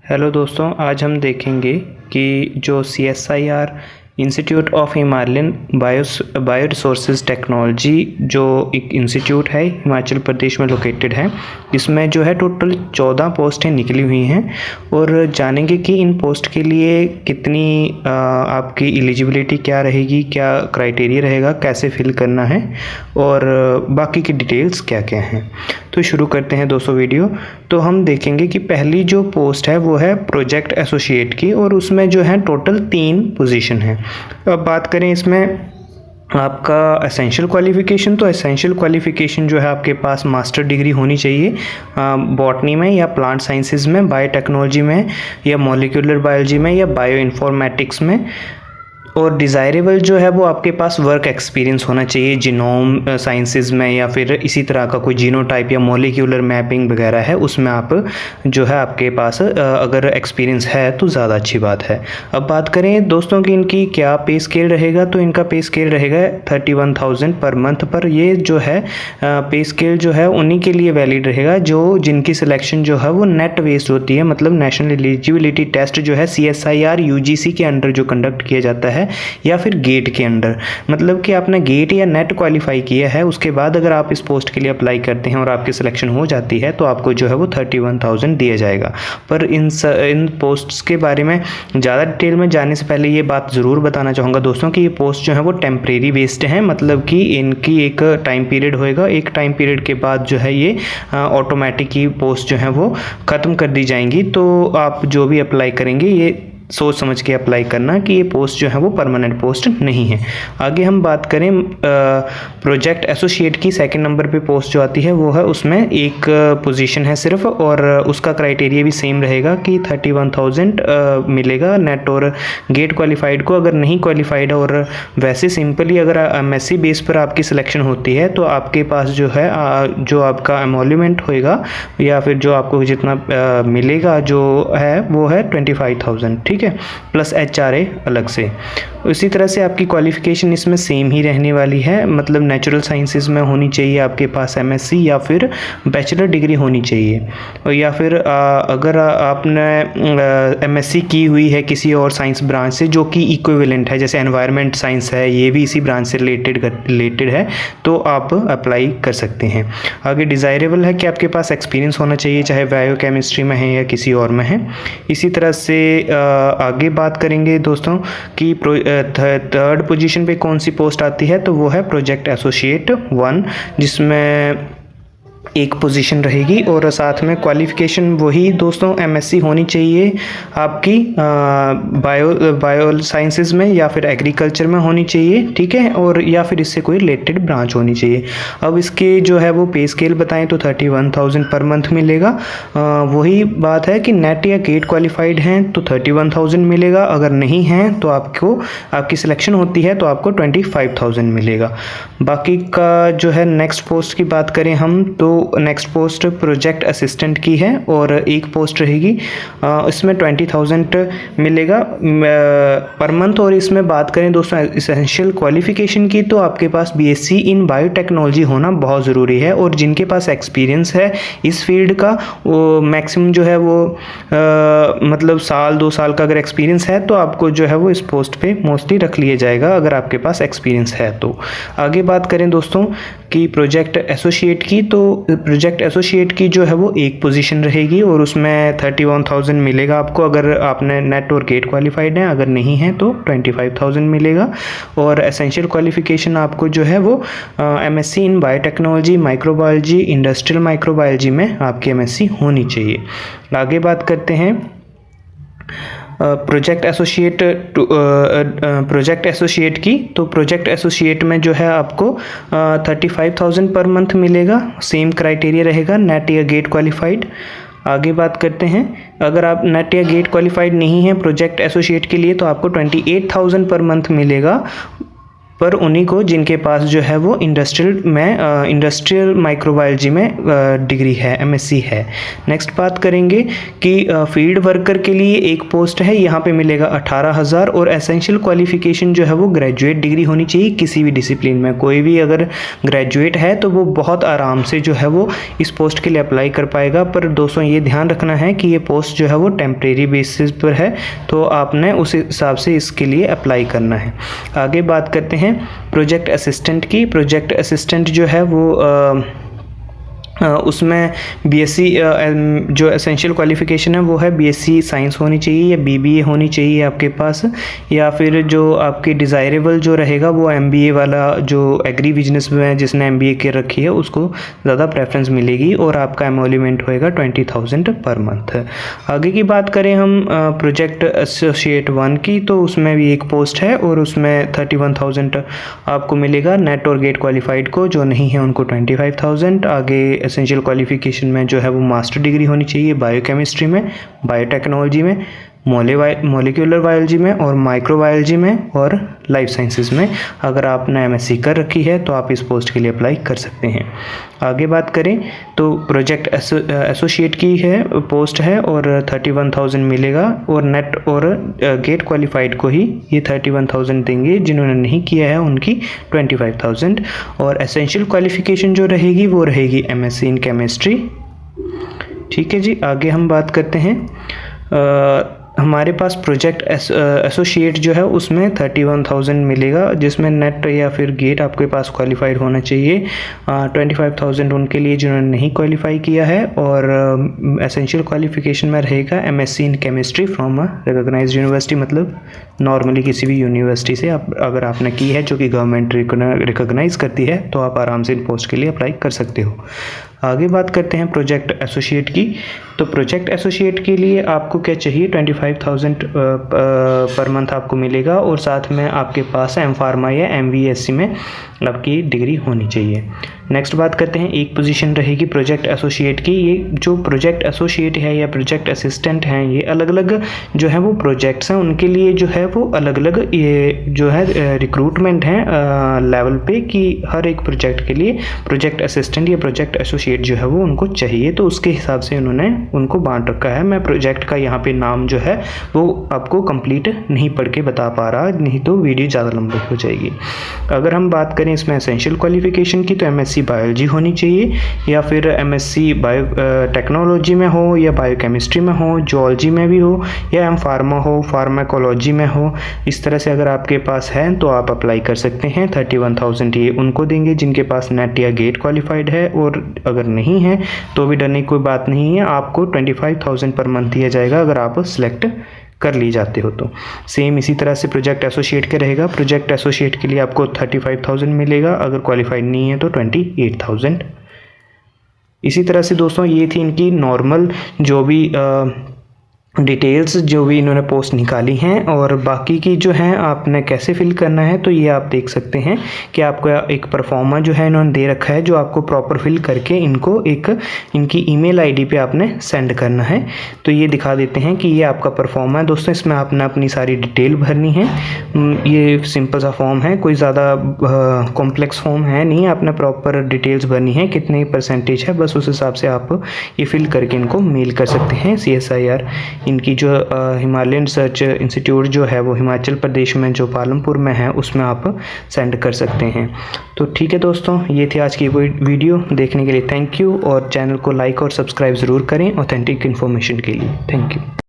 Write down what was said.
Hello दोस्तों, आज हम देखेंगे कि जो CSIR institute of Himalayan bio resources technology जो एक इंस्टीट्यूट है हिमाचल प्रदेश में लोकेटेड है। इसमें जो है टोटल 14 पोस्टें निकली हुई हैं और जानेंगे कि इन पोस्ट के लिए कितनी आपकी एलिजिबिलिटी क्या रहेगी, क्या क्राइटेरिया रहेगा, कैसे फिल करना है और बाकी की डिटेल्स क्या क्या हैं। तो शुरू करते हैं दोस्तों वीडियो। तो हम देखेंगे कि पहली जो पोस्ट है वो है प्रोजेक्ट एसोसिएट की और उसमें जो है टोटल 3 पोजीशन है। अब बात करें इसमें आपका एसेंशियल क्वालिफ़िकेशन, तो एसेंशियल क्वालिफ़िकेशन जो है आपके पास मास्टर डिग्री होनी चाहिए बॉटनी में या प्लांट साइंसेज में, बायोटेक्नोलॉजी में या मॉलिक्यूलर बायोलॉजी में या बायो इन्फॉर्मेटिक्स में। और डिज़ायरेबल जो है वो आपके पास वर्क एक्सपीरियंस होना चाहिए जीनोम साइंसेज में या फिर इसी तरह का कोई जीनोटाइप या मॉलिक्यूलर मैपिंग वगैरह है उसमें आप जो है आपके पास अगर एक्सपीरियंस है तो ज़्यादा अच्छी बात है। अब बात करें दोस्तों कि इनकी क्या पे स्केल रहेगा, तो इनका पे स्केल रहेगा 31,000 पर मंथ पर। ये जो है पे स्केल जो है उन्हीं के लिए वैलिड रहेगा जो जिनकी सिलेक्शन जो है वो नेट बेस्ड होती है, मतलब नेशनल एलिजिबिलिटी टेस्ट जो है CSIR UGC के अंडर जो कंडक्ट किया जाता है या फिर गेट के अंडर, मतलब कि आपने गेट या नेट क्वालिफाई किया है उसके बाद अगर आप इस पोस्ट के लिए अप्लाई करते हैं और आपकी सिलेक्शन हो जाती है तो आपको जो है वो 31,000 दिया जाएगा। पर इन पोस्ट्स के बारे में ज़्यादा डिटेल में जाने से पहले ये बात ज़रूर बताना चाहूँगा दोस्तों कि ये पोस्ट जो है वो टेम्परेरी बेस्ड है, मतलब कि इनकी एक टाइम पीरियड होएगा। एक टाइम पीरियड के बाद जो है ये ऑटोमेटिक ही पोस्ट जो है वो ख़त्म कर दी जाएंगी। तो आप जो भी अप्लाई करेंगे ये सोच समझ के अप्लाई करना कि ये पोस्ट जो है वो परमानेंट पोस्ट नहीं है। आगे हम बात करें प्रोजेक्ट एसोसिएट की, सेकंड नंबर पे पोस्ट जो आती है वो है उसमें एक पोजीशन है सिर्फ और उसका क्राइटेरिया भी सेम रहेगा कि 31,000 मिलेगा नेट और गेट क्वालिफाइड को। अगर नहीं क्वालिफाइड और वैसे सिंपली अगर MSc बेस पर आपकी सिलेक्शन होती है तो आपके पास जो है जो आपका एमोल्यूमेंट होएगा या फिर जो आपको जितना मिलेगा जो है वो है 25,000, ठीक है, प्लस HRA अलग से। इसी तरह से आपकी क्वालिफिकेशन इसमें सेम ही रहने वाली है, मतलब नेचुरल साइंसेज में होनी चाहिए आपके पास MSc या फिर बैचलर डिग्री होनी चाहिए, और या फिर अगर आपने MSc की हुई है किसी और साइंस ब्रांच से जो कि इक्विवेलेंट है, जैसे एनवायरनमेंट साइंस है ये भी इसी ब्रांच से रिलेटेड है, तो आप अप्लाई कर सकते हैं। आगे डिज़ायरेबल है कि आपके पास एक्सपीरियंस होना चाहिए, चाहे बायोकेमिस्ट्री में है या किसी और में है। इसी तरह से आगे बात करेंगे दोस्तों कि थर्ड पोजीशन पे कौन सी पोस्ट आती है, तो वो है प्रोजेक्ट एसोसिएट 1, जिसमें एक पोजीशन रहेगी और साथ में क्वालिफ़िकेशन वही दोस्तों MSc होनी चाहिए आपकी बायो साइंसेज में या फिर एग्रीकल्चर में होनी चाहिए, ठीक है, और या फिर इससे कोई रिलेटेड ब्रांच होनी चाहिए। अब इसके जो है वो पे स्केल बताएं तो 31,000 पर मंथ मिलेगा। वही बात है कि नेट या गेट क्वालिफाइड हैं तो 31,000 मिलेगा, अगर नहीं हैं तो आपको आपकी सिलेक्शन होती है तो आपको 25,000 मिलेगा। बाकी का जो है नेक्स्ट पोस्ट की बात करें हम तो नेक्स्ट पोस्ट प्रोजेक्ट असिस्टेंट की है और एक पोस्ट रहेगी, इसमें 20,000 मिलेगा पर मंथ। और इसमें बात करें दोस्तों एसेंशियल क्वालिफिकेशन की तो आपके पास BSc इन बायोटेक्नोलॉजी होना बहुत ज़रूरी है, और जिनके पास एक्सपीरियंस है इस फील्ड का वो मैक्सिमम जो है वो मतलब 1-2 साल का अगर एक्सपीरियंस है तो आपको जो है वो इस पोस्ट पे मोस्टली रख लिया जाएगा अगर आपके पास एक्सपीरियंस है तो। आगे बात करें दोस्तों कि प्रोजेक्ट एसोसिएट की, तो प्रोजेक्ट एसोसिएट की जो है वो एक पोजीशन रहेगी और उसमें 31,000 मिलेगा आपको अगर आपने नेट और गेट क्वालिफाइड है, अगर नहीं है तो 25,000 मिलेगा। और एसेंशियल क्वालिफिकेशन आपको जो है वो MSc इन बायोटेक्नोलॉजी, माइक्रोबायोलॉजी, इंडस्ट्रियल माइक्रोबायोलॉजी में आपकी MSc होनी चाहिए। आगे बात करते हैं प्रोजेक्ट एसोसिएट की, तो प्रोजेक्ट एसोसिएट में जो है आपको 35,000 पर मंथ मिलेगा, सेम क्राइटेरिया रहेगा नेट या गेट क्वालिफाइड। आगे बात करते हैं अगर आप नेट या गेट क्वालिफाइड नहीं हैं प्रोजेक्ट एसोसिएट के लिए तो आपको 28,000 पर मंथ मिलेगा, पर उन्हीं को जिनके पास जो है वो इंडस्ट्रियल माइक्रोबायोलॉजी में डिग्री है, एमएससी है। नेक्स्ट बात करेंगे कि फील्ड वर्कर के लिए एक पोस्ट है, यहाँ पे मिलेगा 18,000 और एसेंशियल क्वालिफिकेशन जो है वो ग्रेजुएट डिग्री होनी चाहिए किसी भी डिसिप्लिन में। कोई भी अगर ग्रेजुएट है तो वो बहुत आराम से जो है वो इस पोस्ट के लिए अप्लाई कर पाएगा। पर दोस्तों ये ध्यान रखना है कि ये पोस्ट जो है वो टेम्परेरी बेसिस पर है, तो आपने उस हिसाब से इसके लिए अप्लाई करना है। आगे बात करते हैं प्रोजेक्ट असिस्टेंट की। प्रोजेक्ट असिस्टेंट जो है वो उसमें बीएससी जो एसेंशियल क्वालिफ़िकेशन है वो है बीएससी साइंस होनी चाहिए या बीबीए होनी चाहिए आपके पास, या फिर जो आपकी डिज़ायरेबल जो रहेगा वो एमबीए वाला जो एग्री बिजनेस में है जिसने एमबीए कर रखी है उसको ज़्यादा प्रेफरेंस मिलेगी और आपका एमोल्यूमेंट होएगा 20,000 पर मंथ। आगे की बात करें हम प्रोजेक्ट एसोसिएट 1 की, तो उसमें भी एक पोस्ट है और उसमें 31,000 आपको मिलेगा। नेट और गेट क्वालिफाइड को, जो नहीं है उनको 25,000। आगे एसेंशियल क्वालिफिकेशन में जो है वो मास्टर डिग्री होनी चाहिए बायोकेमिस्ट्री में, बायोटेक्नोलॉजी में, मोलिकुलर बायोलॉजी में और माइक्रोबायोलॉजी में और लाइफ साइंसेस में। अगर आपने एमएससी कर रखी है तो आप इस पोस्ट के लिए अप्लाई कर सकते हैं। आगे बात करें तो प्रोजेक्ट एसोसिएट की है पोस्ट है और 31,000 मिलेगा और नेट और गेट क्वालिफाइड को ही ये 31,000 देंगे, जिन्होंने नहीं किया है उनकी 25,000। और एसेंशियल क्वालिफिकेशन जो रहेगी वो रहेगी एमएससी इन केमिस्ट्री। ठीक है जी। आगे हम बात करते हैं हमारे पास प्रोजेक्ट एसोसिएट जो है उसमें 31,000 मिलेगा, जिसमें नेट या फिर गेट आपके पास क्वालिफाइड होना चाहिए। 25,000 उनके लिए जिन्होंने नहीं क्वालिफाई किया है और एसेंशियल क्वालिफिकेशन में रहेगा MSc in chemistry from a recognised university, मतलब नॉर्मली किसी भी यूनिवर्सिटी से अगर आपने की है जो कि गवर्नमेंट रिकॉग्नाइज करती है तो आप आराम से इन पोस्ट के लिए अप्लाई कर सकते हो। आगे बात करते हैं प्रोजेक्ट एसोसिएट की। तो प्रोजेक्ट एसोसिएट के लिए आपको क्या चाहिए, 25,000 पर मंथ आपको मिलेगा और साथ में आपके पास एम फार्मा या एमवीएससी में आपकी डिग्री होनी चाहिए। नेक्स्ट बात करते हैं, एक पोजीशन रहेगी प्रोजेक्ट एसोसिएट की। ये जो प्रोजेक्ट एसोसिएट है या प्रोजेक्ट असिस्टेंट हैं, ये अलग अलग जो है वो प्रोजेक्ट्स हैं, उनके लिए जो है वो अलग अलग ये जो है रिक्रूटमेंट है लेवल पे कि हर एक प्रोजेक्ट के लिए प्रोजेक्ट असिस्टेंट या प्रोजेक्ट एसोसिएट जो है वो उनको चाहिए, तो उसके हिसाब से उन्होंने उनको बांट रखा है। मैं प्रोजेक्ट का यहाँ पे नाम जो है वो आपको कंप्लीट नहीं पढ़ के बता पा रहा, नहीं तो वीडियो ज़्यादा लंबी हो जाएगी। अगर हम बात करें इसमें एसेंशियल क्वालिफिकेशन की, तो एमएससी बायोलॉजी होनी चाहिए या फिर एमएससी बायो टेक्नोलॉजी में हो या बायोकेमिस्ट्री में हो, जूलॉजी में भी हो या एम फार्मा हो, फार्माकोलॉजी में हो। इस तरह से अगर आपके पास है तो आप अप्लाई कर सकते हैं। 31,000 ये उनको देंगे जिनके पास नेट या गेट क्वालिफाइड है, और अगर नहीं है तो भी डरने की कोई बात नहीं है, आपको 25,000 पर मंथ दिया जाएगा अगर आप सिलेक्ट कर ली जाते हो तो। सेम इसी तरह से प्रोजेक्ट एसोसिएट के रहेगा। प्रोजेक्ट एसोसिएट के लिए आपको 35,000 मिलेगा, अगर क्वालिफाइड नहीं है तो 28,000। इसी तरह से दोस्तों ये थी इनकी नॉर्मल जो भी डिटेल्स जो भी इन्होंने पोस्ट निकाली हैं, और बाकी की जो हैं आपने कैसे फिल करना है तो ये आप देख सकते हैं कि आपको एक परफॉर्मा जो है इन्होंने दे रखा है, जो आपको प्रॉपर फिल करके इनको एक इनकी ईमेल आईडी पे आपने सेंड करना है। तो ये दिखा देते हैं कि ये आपका परफॉर्मा है दोस्तों, इसमें आपने अपनी सारी डिटेल भरनी है। ये सिंपल सा फॉर्म है, कोई ज़्यादा कॉम्प्लेक्स फॉर्म है नहीं, आपने प्रॉपर डिटेल्स भरनी है, कितनी परसेंटेज है बस उस हिसाब से आप ये फिल करके इनको मेल कर सकते हैं। CSIR इनकी जो हिमालयन रिसर्च इंस्टीट्यूट जो है वो हिमाचल प्रदेश में जो पालमपुर में है उसमें आप सेंड कर सकते हैं। तो ठीक है दोस्तों, ये थी आज की वीडियो। देखने के लिए थैंक यू, और चैनल को लाइक और सब्सक्राइब ज़रूर करें ऑथेंटिक इन्फॉर्मेशन के लिए। Thank you.